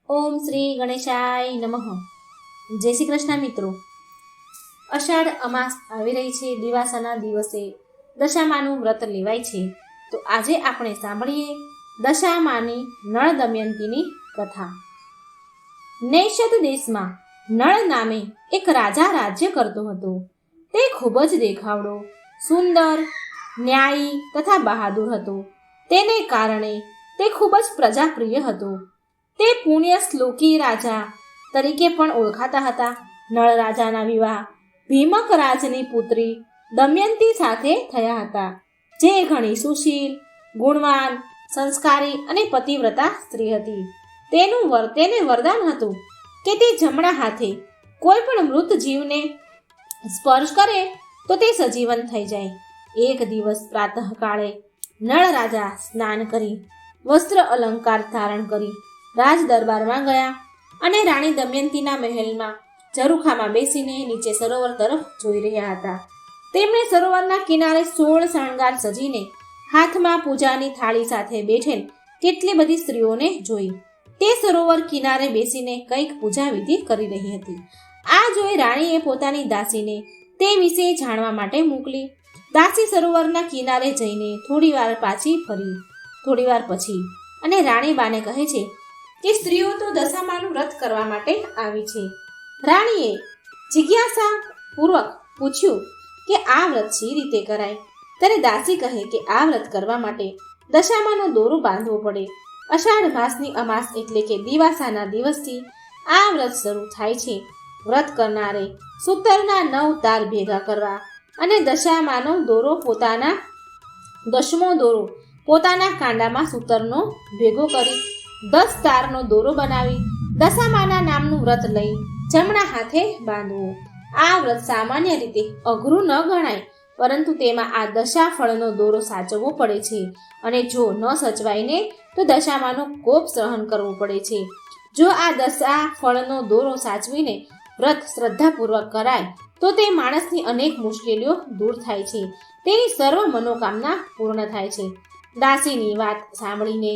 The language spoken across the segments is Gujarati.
ઓમ શ્રી ગણેશાય નમઃ. જય શ્રી કૃષ્ણ મિત્રો. અષાઢ અમાસ આવી રહી છે. દિવાસાના દિવસે દશામાનું વ્રત લેવાય છે. તો આજે આપણે સાંભળીએ દશામાની નળ દમયંતીની કથા. નૈષદ દેશમાં નળ નામે એક રાજા રાજ્ય કરતો હતો. તે ખૂબ જ દેખાવડો, સુંદર, ન્યાયી તથા બહાદુર હતો. તેને કારણે તે ખૂબ જ પ્રજાપ્રિય હતો. તે પુણ્ય શ્લોકી રાજા તરીકે પણ ઓળખાતા હતા. નળ રાજાના વિવાહ ભીમક રાજની પુત્રી દમયંતી સાથે થયા હતા, જે ઘણી સુશીલ, ગુણવાન, સંસ્કારી અને પતિવ્રતા સ્ત્રી હતી. તેને વરદાન હતું કે તે જમણા હાથે કોઈ પણ મૃત જીવને સ્પર્શ કરે તો તે સજીવન થઈ જાય. એક દિવસ પ્રાતઃકાળે નળ રાજા સ્નાન કરી વસ્ત્ર અલંકાર ધારણ કરી રાજ દરબારમાં ગયા અને રાણી દમયંતીના મહેલમાં ઝરૂખામાં બેસીને નીચે સરોવર તરફ જોઈ રહ્યા હતા. તેમણે સરોવરના કિનારે 16 શણગાર સજીને હાથમાં પૂજાની થાળી સાથે બેઠેલ કેટલી બધી સ્ત્રીઓને જોઈ. તે સરોવર કિનારે બેસીને કંઈક પૂજા વિધિ કરી રહી હતી. આ જોઈ રાણીએ પોતાની દાસીને તે વિશે જાણવા માટે મોકલી. દાસી સરોવરના કિનારે જઈને થોડીવાર પછી અને રાણીબાને કહે છે કે સ્ત્રીઓ તો દશામાનું વ્રત કરવા માટે આવી છે. રાણીએ જિજ્ઞાસા પૂર્વક પૂછ્યું કે આ વ્રત શી રીતે કરાય? ત્યારે દાસી કહે કે આ વ્રત કરવા માટે દશામાનો દોરો બાંધવો પડે. અષાઢ માસની અમાસ એટલે કે દિવાસાના દિવસથી આ વ્રત શરૂ થાય છે. વ્રત કરનારે સૂતરના 9 તાર ભેગા કરવા અને દશામાનો દોરો પોતાના કાંડામાં સૂતરનો ભેગો કરી 10 તારનો દોરો બનાવી દશામાના નામનું વ્રત લઈ જમણા હાથે બાંધવું. આ વ્રત સામાન્ય રીતે અઘરું ન ગણાય, પરંતુ તેમાં આ દશા ફળનો દોરો સાચવવો પડે છે અને જો ન સચવાય ને તો દશામાનો કોપ સહન કરવો પડે છે. જો આ દશા ફળનો દોરો સાચવીને વ્રત શ્રદ્ધાપૂર્વક કરાય તો તે માણસની અનેક મુશ્કેલીઓ દૂર થાય છે, તેની સર્વ મનોકામના પૂર્ણ થાય છે. દાસીની વાત સાંભળીને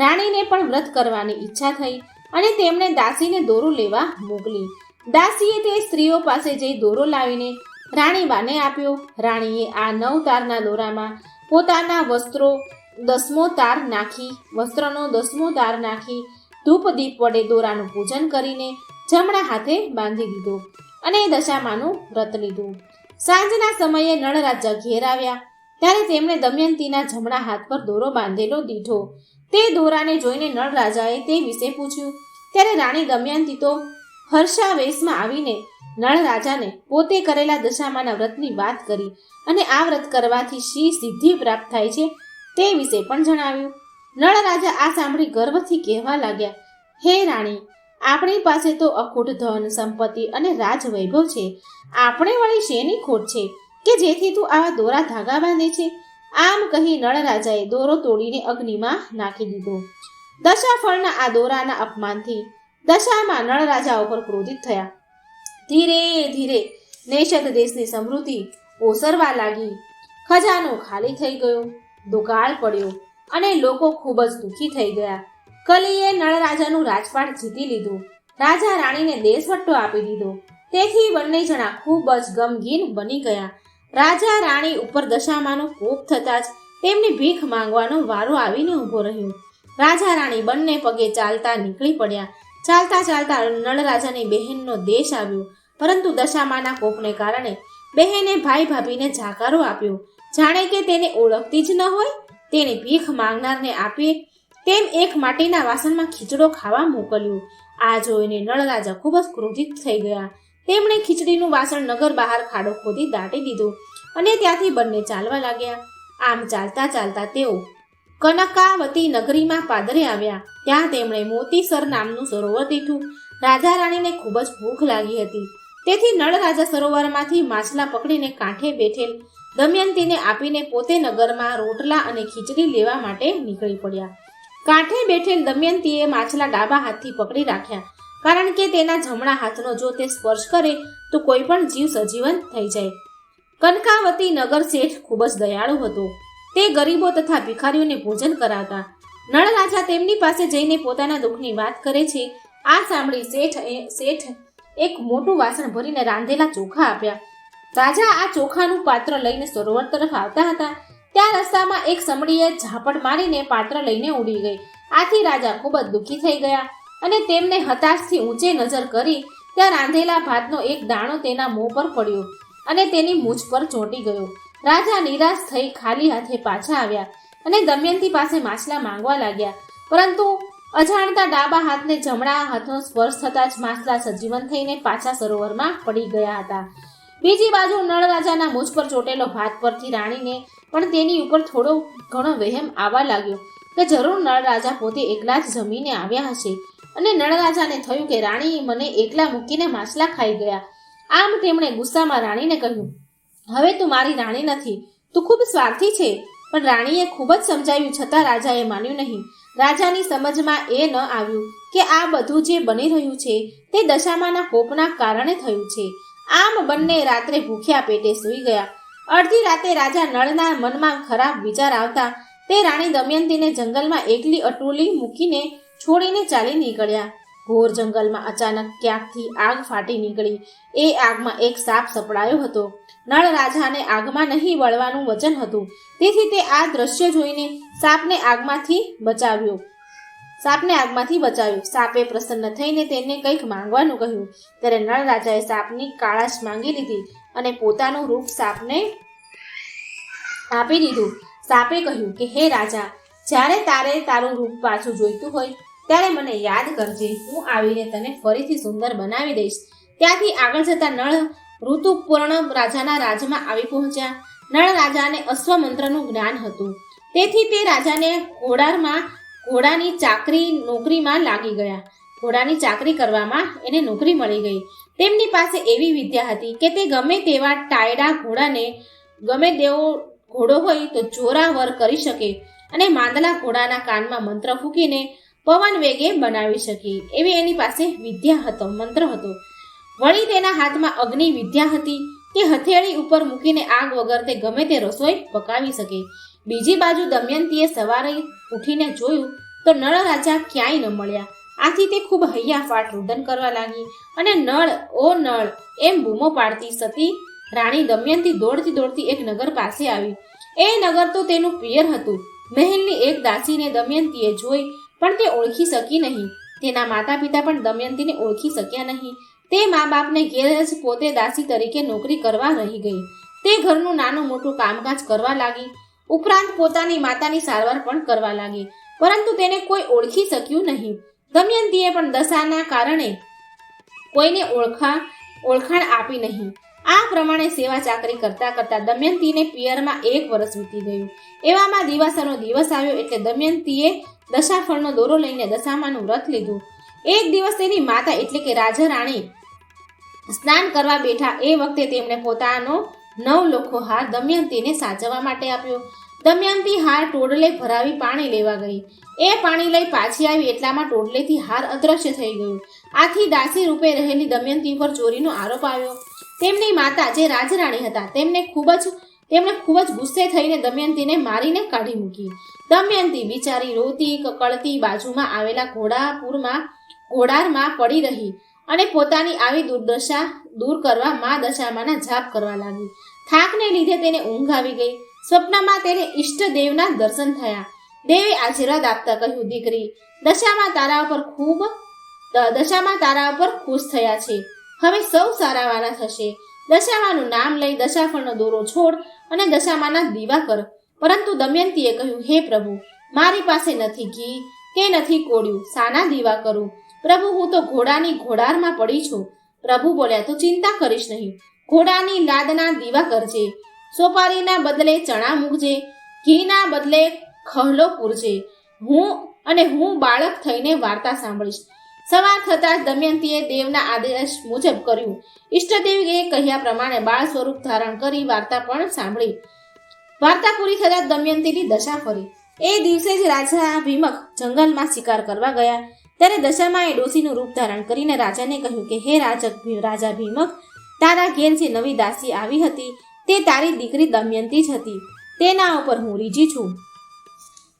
રાણીને પણ વ્રત કરવાની ઈચ્છા થઈ અને તેમણે દાસીને દોરો લેવા મોકલી. દાસીએ તે સ્ત્રીઓ પાસે જઈ દોરો લાવીને રાણીબાને આપ્યો. રાણીએ આ 9 તારના દોરામાં પોતાના વસ્ત્રનો 10મો તાર નાખી ધૂપ દીપ વડે દોરાનું પૂજન કરીને જમણા હાથે બાંધી દીધો અને દશામાનું વ્રત લીધું. સાંજના સમયે નળ રાજા ઘેર આવ્યા ત્યારે તેમણે દમયંતીના જમણા હાથ પર દોરો બાંધેલો દીઠો. તે દોરાને જોઈને નળ રાજાએ તે વિશે પૂછ્યું. ત્યારે રાણી દમયંતી તો હર્ષાવેશમાં આવીને નળ રાજાને પોતે કરેલા દશામાના વ્રતની વાત કરી અને આ વ્રત કરવાથી શી સિદ્ધિ પ્રાપ્ત થાય છે તે વિશે પણ જણાવ્યું. નળ રાજા આ સાંભળી ગર્વથી કહેવા લાગ્યા, હે રાણી, આપણી પાસે તો અખૂટ ધન સંપત્તિ અને રાજવૈભવ છે. આપણે વળી શેની ખોટ છે કે જેથી તું આવા દોરા ધાગા બાંધે છે? આમ કહી નળ રાજાએ દોરો તોડીને અગ્નિમાં નાખી દીધો. દશાફળના આ દોરાના અપમાનથી દશામાં નળ રાજા ઉપર ક્રોધિત થયા. ધીરે ધીરે નૈષદ દેશની સમૃદ્ધિ ઓસરવા લાગી. ખજાનો ખાલી થઈ ગયો, દુકાળ પડ્યો અને લોકો ખૂબ જ દુઃખી થઈ ગયા. કલીએ નળ રાજાનું રાજપાટ જીતી લીધું. રાજા રાણીને દેશવટ્ટો આપી દીધો. તેથી બંને જણા ખૂબ જ ગમગીન બની ગયા. રાજા રાણી ઉપર દશામાનો કોપ થતાં જ તેમની ભીખ માંગવાનો વારો આવીને ઊભો રહ્યો. રાજા રાણી બંને પગે ચાલતા નીકળી પડ્યા. ચાલતા નળ રાજાની બહેનનો દેશ આવ્યો, પરંતુ દશામાના કોપને કારણે બહેને ભાઈ ભાભીને જાકારો આપ્યો, જાણે કે તેને ઓળખતી જ ન હોય. તેને ભીખ માંગનારને આપે તેમ એક માટીના વાસણમાં ખીચડો ખાવા મોકલ્યું. આ જોઈને નળ રાજા ખૂબ જ ક્રોધિત થઈ ગયા. તેમણે ખીચડીનું વાસણ નગર બહાર ખાડો ખોદી દાટી દીધું અને ત્યાંથી બંને ચાલવા લાગ્યા. આમ ચાલતા તેઓ કનકાવતી નગરીમાં પાદરે આવ્યા. ત્યાં તેમણે મોતીસર નામનું સરોવર દીઠું. રાજા રાણીને ખૂબ જ ભૂખ લાગી હતી, તેથી નળ રાજા સરોવરમાંથી માછલા પકડીને કાંઠે બેઠેલ દમયંતીને આપીને પોતે નગરમાં રોટલા અને ખીચડી લેવા માટે નીકળી પડ્યા. કાંઠે બેઠેલ દમયંતીએ માછલા ડાબા હાથથી પકડી રાખ્યા, કારણ કે તેના જમણા હાથનો જો તે સ્પર્શ કરે તો કોઈ પણ જીવ સજીવન થઈ જાય. કનકાવતી નગર શેઠ ખૂબ જ દયાળુ હતો. તે ગરીબો તથા ભિખારીઓને ભોજન કરાવતા. નળ રાજા તેમની પાસે જઈને પોતાના દુઃખની વાત કરે છે. આ સાંભળી શેઠ એક મોટું વાસણ ભરીને રાંધેલા ચોખા આપ્યા. રાજા આ ચોખાનું પાત્ર લઈને સરોવર તરફ આવતા હતા ત્યાં રસ્તામાં એક સમડીએ ઝાપટ મારીને પાત્ર લઈને ઉડી ગઈ. આથી રાજા ખૂબ જ દુઃખી થઈ ગયા અને તેમને હતાશથી ઊંચે નજર કરી ત્યાં રાંધેલા ભાતનો એક દાણો તેના મોં પર પડ્યો અને તેની મૂછ પર ચોંટી ગયો. રાજા નિરાશ થઈ ખાલી હાથે પાછા આવ્યા અને દમયંતી પાસે માછલા માંગવા લાગ્યા, પરંતુ અજાણતા ડાબા હાથને જમણા હાથનો સ્પર્શ થતાં જ માછલા સજીવન થઈને પાછા સરોવરમાં પડી ગયા હતા. બીજી બાજુ નળ રાજાના મૂછ પર ચોટેલો ભાત પરથી રાણીને પણ તેની ઉપર થોડો ઘણો વહેમ આવવા લાગ્યો કે જરૂર નળ રાજા પોતે એકલા જ જમીને આવ્યા હશે, અને નળ રાજાને થયું કે રાણી મને એકલા મૂકીને માછલા ખાઈ ગયા. આમ તેમણે ગુસ્સામાં રાણીને કહ્યું, હવે તું મારી રાણી નથી, તું ખૂબ સ્વાર્થી છે. પણ રાણીએ ખૂબ જ સમજાવ્યું છતાં રાજાએ માન્યું નહીં. રાજાની સમજમાં એ ન આવ્યું કે આ બધું જે બની રહ્યું છે તે દશામાના કોપના કારણે થયું છે. આમ બંને રાત્રે ભૂખ્યા પેટે સૂઈ ગયા. અડધી રાતે રાજા નળના મનમાં ખરાબ વિચાર આવતા તે રાણી દમયંતીને જંગલમાં એકલી અટોલી મૂકીને છોડીને ચાલી નીકળ્યા. ઘોર જંગલમાં અચાનક ક્યાંકથી આગ ફાટી નીકળી. એ આગમાં એક સાપ સપડાયો હતો. નળ રાજાને આગમાં નહીં વળવાનું વચન હતું, તેથી તે આ દ્રશ્ય જોઈને સાપને આગમાંથી બચાવ્યો. સાપે પ્રસન્ન થઈને તેને કંઈક માંગવાનું કહ્યું. ત્યારે નળ રાજાએ સાપની કાળાશ માંગી લીધી અને પોતાનું રૂપ સાપને આપી દીધું. સાપે કહ્યું કે હે રાજા, જ્યારે તારે તારું રૂપ પાછું જોઈતું હોય ત્યારે મને યાદ કરજે, હું આવીને તને ફરીથી સુંદર બનાવી દઈશ. ત્યાંથી આગળ જતા નળ ઋતુપર્ણ રાજાના રાજમાં આવી પહોંચ્યા. નળ રાજાને અશ્વમંત્રનું જ્ઞાન હતું, તેથી તે રાજાને ઘોડાની નોકરીમાં લાગી ગયા. ઘોડાની ચાકરી કરવામાં એને નોકરી મળી ગઈ. તેમની પાસે એવી વિદ્યા હતી કે તે ગમે તેવા ટાયડા ઘોડાને ગમે તેવો ઘોડો હોય તો જોરાવર કરી શકે અને માંદલા ઘોડાના કાનમાં મંત્ર ફૂંકીને પવન વેગે બનાવી શકે એવી એની પાસે મંત્ર હતો. વળી તેના હાથમાં અગ્નિ વિદ્યા હતી કે હથેળી ઉપર મૂકીને આગ વગર તે ગમે તે રસોઈ પકાવી શકે. બીજી બાજુ દમયંતીએ સવારે ઉઠીને જોયું તો નળ રાજા ક્યાંય ન મળ્યા. આથી તે ખૂબ હૈયાફાટ રુદન કરવા લાગી અને નળ ઓ નળ એમ બૂમો પાડતી સતી રાણી દમયંતી દોડતી એક નગર પાસે આવી. એ નગર તો તેનું પિયર હતું. મહેલની એક દાસીને દમયંતીએ જોઈ પણ તે ઓળખી શકી નહીં. તેના માતા પિતા પણ દમયંતીને ઓળખી શક્યા નહીં. તે મા બાપને ઘેર જ પોતે દાસી તરીકે નોકરી કરવા રહી ગઈ. તે ઘરનું નાનું મોટું કામકાજ કરવા લાગી, ઉપરાંત પોતાની માતાની સારવાર પણ કરવા લાગી, પરંતુ તેને કોઈ ઓળખી શક્યું નહીં. દમયંતીએ પણ દશાના કારણે કોઈને ઓળખાણ આપી નહીં. આ પ્રમાણે સેવા ચાકરી કરતા કરતા દમયંતીને પિયરમાં 1 વર્ષ વીતી ગયું. એવામાં દિવાસાનો દિવસ આવ્યો એટલે દમયંતીએ દશાફળનો દોરો લઈને દશામાનું વ્રત લીધું. એક દિવસ તેની માતા એટલે કે રાજા રાણી સ્નાન કરવા બેઠા એ વખતે તેમણે પોતાનો 9 લોખો હાર દમયંતીને સાચવવા માટે આપ્યો. દમયંતી હાર ટોડલે ભરાવી પાણી લેવા ગઈ. એ પાણી લઈ પાછી આવી એટલામાં ટોડલેથી હાર અદ્રશ્ય થઈ ગયું. આથી દાસી રૂપે રહેલી દમયંતી પર ચોરીનો આરોપ આવ્યો. તેમની માતા જે રાજરાણી હતા તેમણે ખૂબ જ ગુસ્સે થઈને દમયંતીને મારીને કાઢી મૂકી. દમયંતી બિચારી રોતી કકળતી બાજુમાં આવેલા ઘોડારમાં પડી રહી અને પોતાની આવી દુર્દશા દૂર કરવા મા દશામાના જાપ કરવા લાગી. થાકને લીધે તેને ઊંઘ આવી ગઈ. સ્વપ્નમાં તેને ઈષ્ટદેવના દર્શન થયા. દેવે આશીર્વાદ આપતા કહ્યું, દીકરી, દશામાં તારા ઉપર ખુશ થયા છે. હવે સૌ સારાવાના થશે. દશામાનું નામ લઈ દશાફળનો દોરો છોડ અને દશામાના દીવા કર. પરંતુ દમયંતીએ કહ્યું, હે પ્રભુ, મારી પાસે નથી ઘી કે નથી કોળિયું, સાના દીવા કરું? પ્રભુ, હું તો ઘોડાની ઘોડારમાં પડી છું. પ્રભુ બોલ્યા, તું ચિંતા કરીશ નહીં. ઘોડાની લાદના દીવા કરજે. સોપારીના બદલે ચણા મૂકજે, ઘીના બદલે ખહલો પૂરજે. હું બાળક થઈને વાર્તા સાંભળીશ. સવાર થતાં જ દમયંતીએ દેવના આદેશ મુજબ કર્યું. ઈષ્ટદેવે કહ્યા પ્રમાણે બાળ સ્વરૂપ ધારણ કરી વાર્તા પણ સાંભળી. વાર્તા પૂરી થતાં દમયંતીની દશા ફરી. એ દિવસે જ રાજા ભીમક જંગલમાં શિકાર કરવા ગયા. ત્યારે દશામાએ ડોસીનું રૂપ ધારણ કરીને રાજાને કહ્યું કે હે રાજા ભીમક, તારા ઘેર જે નવી દાસી આવી હતી તે તારી દીકરી દમયંતી જ હતી. તેના ઉપર હું રીઝી છું,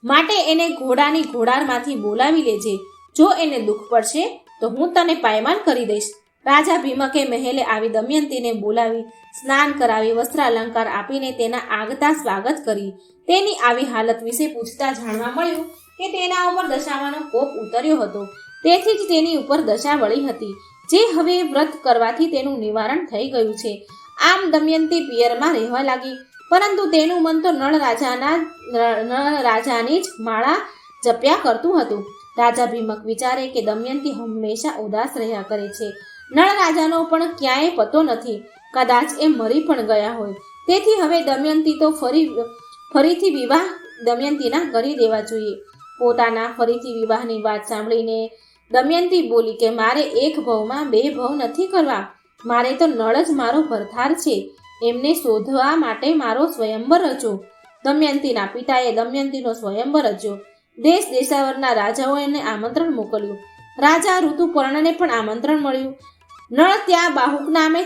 માટે એને ઘોડાની ઘોડારમાંથી બોલાવી લેજે. જો એને દુઃખ પડશે તો હું તને પાયમાલ કરી દઈશ. રાજા ભીમકે મહેલે આવી દમયંતીને બોલાવી સ્નાન કરાવી વસ્ત્રાલંકાર આપીને તેના આગતા સ્વાગત કરી. તેની આવી હાલત વિશે પૂછતા જાણવા મળ્યું કે તેના ઉપર દશામાનો કોપ ઉતર્યો હતો. તેથી જ તેની ઉપર દશા વળી હતી, જે હવે વ્રત કરવાથી તેનું નિવારણ થઈ ગયું છે. આમ દમયંતી પિયરમાં રહેવા લાગી, પરંતુ તેનું મન તો નળ રાજાની જ માળા જપ્યા કરતું હતું. રાજા ભીમક વિચારે કે દમયંતી હંમેશા ઉદાસ રહ્યા કરે છે. નળ રાજાનો પણ ક્યાંય પતો નથી, કદાચ એ મરી પણ ગયા હોય. તેથી હવે દમયંતી તો ફરીથી વિવાહ દમયંતીના કરી દેવા જોઈએ. પોતાના ફરીથી વિવાહની વાત સાંભળીને દમયંતી બોલી કે મારે એક ભવમાં બે ભવ નથી કરવા. મારે તો નળ જ મારો ભરથાર છે. એમને શોધવા માટે મારો સ્વયંવર રચ્યો. દમયંતીના પિતાએ દમયંતીનો સ્વયંવર રચ્યો. દેશ દેશાવરના રાજાઓને આમંત્રણ મોકલ્યું. રાજા ઋતુપર્ણને પણ આમંત્રણ મળ્યું. નળ ત્યાં બાહુક નામે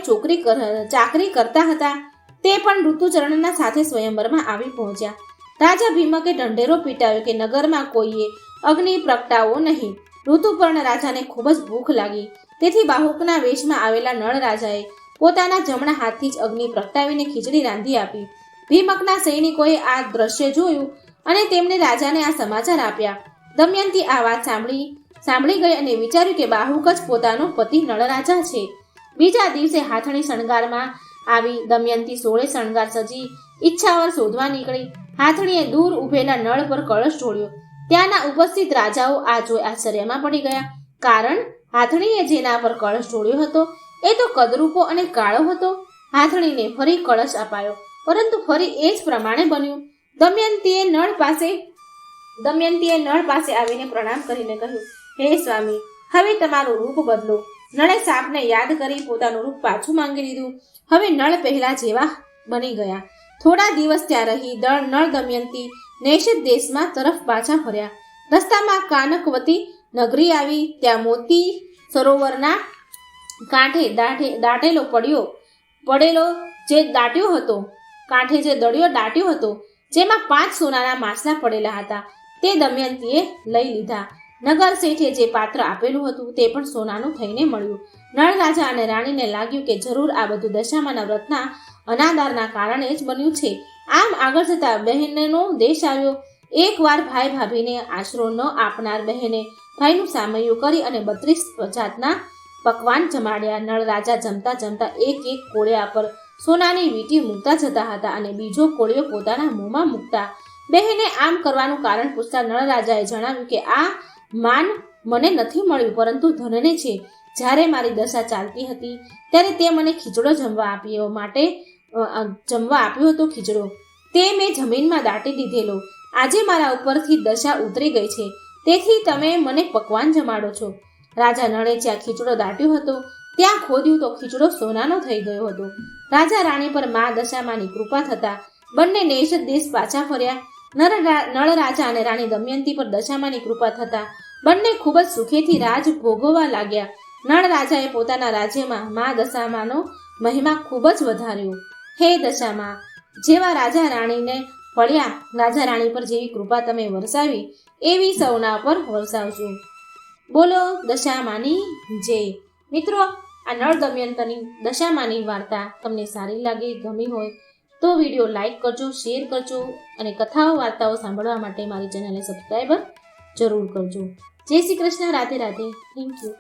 ચાકરી કરતા હતા. તે પણ ઋતુચરણના સાથે સ્વયંવરમાં આવી પહોંચ્યા. રાજા ભીમકે ઢંઢેરો પીટાવ્યો કે નગરમાં કોઈએ અગ્નિ પ્રગટાવો નહીં. ઋતુપર્ણ રાજાને ખૂબ જ ભૂખ લાગી. તેથી બાહુકના વેશમાં આવેલા નળ રાજાએ પોતાના જમણા હાથથી જ અગ્નિ પ્રગટાવીને ખીચડી રાંધી આપી. ભીમકના સૈનિકોએ આ દ્રશ્ય જોયું અને તેમણે રાજાને આ સમાચાર આપ્યા. દમયંતી આ વાત સાંભળી ગઈ અને વિચાર્યું કે બાહુક જ પોતાનો પતિ નળ રાજા છે. બીજા દિવસે હાથણી શણગારમાં આવી દમયંતી સોળે શણગાર સજી ઈચ્છાવર શોધવા નીકળી. હાથણીએ દૂર ઉભેલા નળ પર કળશ ઢોળ્યો. ત્યાંના ઉપસ્થિત રાજાઓ આ જોઈ આશ્ચર્યમાં પડી ગયા, કારણ હાથણીએ જેના પર કળશ ઢોળ્યો હતો એ તો કદરૂપો અને કાળો હતો. હાથણીને ફરી કળશ અપાયો, પરંતુ ફરી એ જ પ્રમાણે બન્યું. દમયંતીએ નળ પાસે આવીને પ્રણામ કરીને કહ્યું, હે સ્વામી, હવે તમારું રૂપ બદલો. નળે સાપને યાદ કરી પોતાનું રૂપ પાછું માંગી લીધું. હવે નળ પહેલા જેવા બની ગયા. થોડા દિવસ ત્યાં રહી નળ દમયંતી નૈષદ દેશમાં તરફ પાછા ફર્યા. રસ્તામાં કાનકવતી નગરી આવી. ત્યાં મોતી સરોવરના કાંઠે દળિયો દાટ્યો હતો, જેમાં 5 સોનાના માછલા પડેલા હતા. તે દમયંતીએ લઈ લીધા. નગર શેઠે જે પાત્ર આપેલું હતું તે પણ સોનાનું થઈને મળ્યું. નળ રાજા અને રાણીને લાગ્યું કે જરૂર આ બધું દશામાના વ્રતના અનાદારના કારણે જ બન્યું છે. આમ આગળ જતા બહેનનો દેશ આવ્યો. એકવાર ભાઈ ભાભીને આશરો ન આપનાર બહેને ભાઈનું સામૈયું કરી અને 32 જાતના પકવાન જમાડ્યા. નળ રાજા જમતા જમતા એક કોળિયા પર સોનાની વીંટી મૂકતા જતા હતા અને બીજો કોળિયો પોતાના મોંમાં મૂકતા. બહેને આમ કરવાનું કારણ પૂછતા નળ રાજાએ જણાવ્યું કે આ માન મને નથી મળ્યું, પરંતુ ધનને છે. જ્યારે મારી દશા ચાલતી હતી ત્યારે તે મને ખીચડો જમવા આપ્યો હતો. ખીચડો તે મેં જમીનમાં દાટી દીધેલો. આજે મારા ઉપરથી દશા ઉતરી ગઈ છે, તેથી તમે મને પકવાન જમાડો છો. રાજા નળે જ્યાં ખીચડો દાટ્યો હતો ત્યાં ખોદ્યું તો ખીચડો સોનાનો થઈ ગયો હતો. રાજા રાણી પર મા દશામાની કૃપા થતા બંને નૈષદ દેશ પાછા ફર્યા. નળ રાજા અને રાણી દમયંતી પર દશામાની કૃપા થતા બંને ખૂબ જ સુખેથી રાજ ભોગવવા લાગ્યા. નળ રાજાએ પોતાના રાજ્યમાં મા દશામાનો મહિમા ખૂબ જ વધાર્યો. હે દશામા, જેવા રાજા રાણીને ફળ્યા, રાજા રાણી પર જેવી કૃપા તમે વરસાવી એવી સૌના પર વરસાવજો. બોલો દશામાની જય. મિત્રો, આ નળ દમયંતીની દશામાની વાર્તા તમને સારી લાગે, ગમી હોય તો વિડીયો લાઈક કરજો, શેર કરજો અને કથાઓ વાર્તાઓ સાંભળવા માટે મારી ચેનલને સબસ્ક્રાઈબર જરૂર કરજો. જય શ્રી કૃષ્ણ. રાધે રાધે. Thank you.